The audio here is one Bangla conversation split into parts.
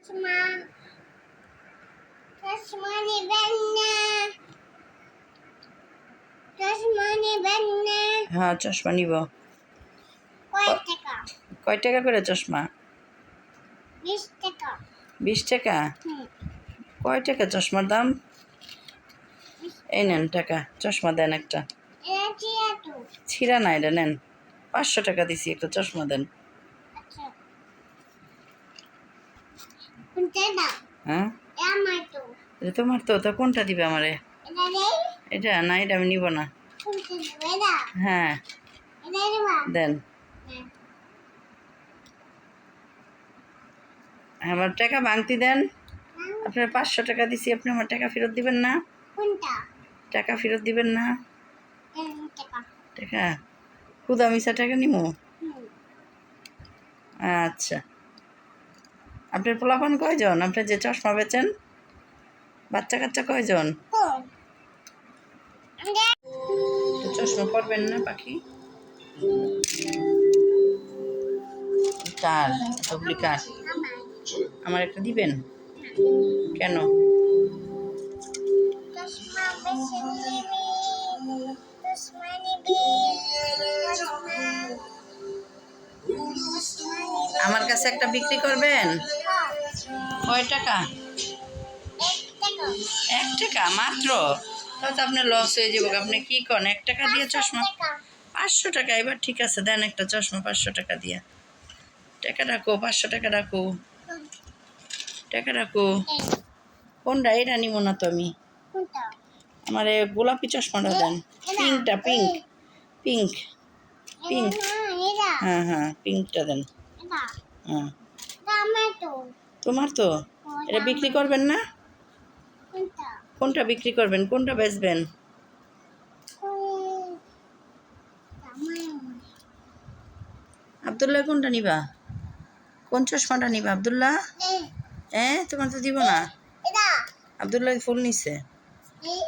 চশমা চশমা নেবেন না চশমা নেবেন না হ্যাঁ চশমা নিব। কয় টাকা কয় টাকা করে চশমা? 20 টাকা 20 টাকা। কয় টাকা চশমার দাম? এই নেন টাকা, চশমা দেন একটা। এটা কি এত ছিঁড়া না, এটা নেন। 500 টাকা দিছি, একটা চশমা দেন। আচ্ছা কোনটা দাও হ্যাঁ আমার তো এটা তোমার তো, তা কোনটা দিবে আমারে? এটা দেই এটা না, এটা আমি নিব না। কোনটা দেবে এটা হ্যাঁ এটা দেবা দেন। হ্যাঁ আমার টাকা ভাঙতি দেন। আপনার 500 টাকা দিছি, আপনি আমার টাকা ফেরত দিবেন না? কোনটা টাকা ফেরত দিবেন না? টাকা টাকা খুদা মিশা টাকা নিমু? হুম আচ্ছা, আপনার পোলাপান কয়জন? আপনি যে চশমা বেচেন, বাচ্চা কাচ্চা কয়জন? কোন তো চশমা পরবেন না পাখি? কার ওগুলি কার? আমার একটা দিবেন কেন? চশমা বেশি নিবি চশমা নিবি চশমা আমার কাছে একটা বিক্রি করবেন? কয় টাকা? 1 টাকা মাত্র? তাহলে তো আপনার লস হয়ে যাবে। আপনি কি করেন? 1 টাকা দিয়ে চশমা? 500 টাকা। এবার ঠিক আছে, দেন একটা চশমা 500 টাকা দিয়ে। টাকা রাখো, 500 টাকা রাখো, টাকা রাখো। কোনটা? এটা নিব না তো আমি। কোনটা আমার গোলাপি চশমাটা দেন। পিঙ্কটা, পিঙ্ক পিঙ্ক পিঙ্ক। এটা হ্যাঁ হ্যাঁ পিঙ্কটা দেন। এটা হ্যাঁ আমার তো তোমার তো। এটা বিক্রি করবেন না? কোনটা কোনটা বিক্রি করবেন? কোনটা বেচবেন? আব্দুল্লাহ কোনটা নিবা? কোন চশমাটা নিবা আব্দুল্লাহ? তোমার তো দিব না। এটা আব্দুল্লাহ ফুল নিছে। এই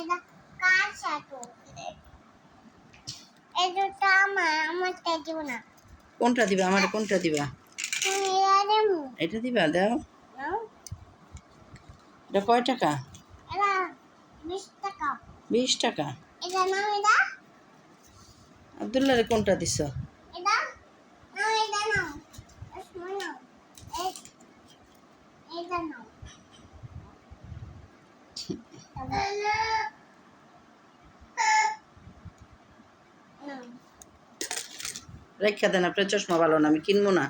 এটা কার সাথে এটা আমারটা দিব না কোনটা দিবা? আমার কোনটা দিবা? এটা দিবা, দাও। এটা কয় টাকা? এটা 20 টাকা 20 টাকা। এটা নাও এটা আব্দুল্লাহ কোনটা দিছ? এটা নাও এটা নাও চশমা নাও এটা নাও রেখা দেন, আপনার চশমা ভালো না, আমি কিনবো না।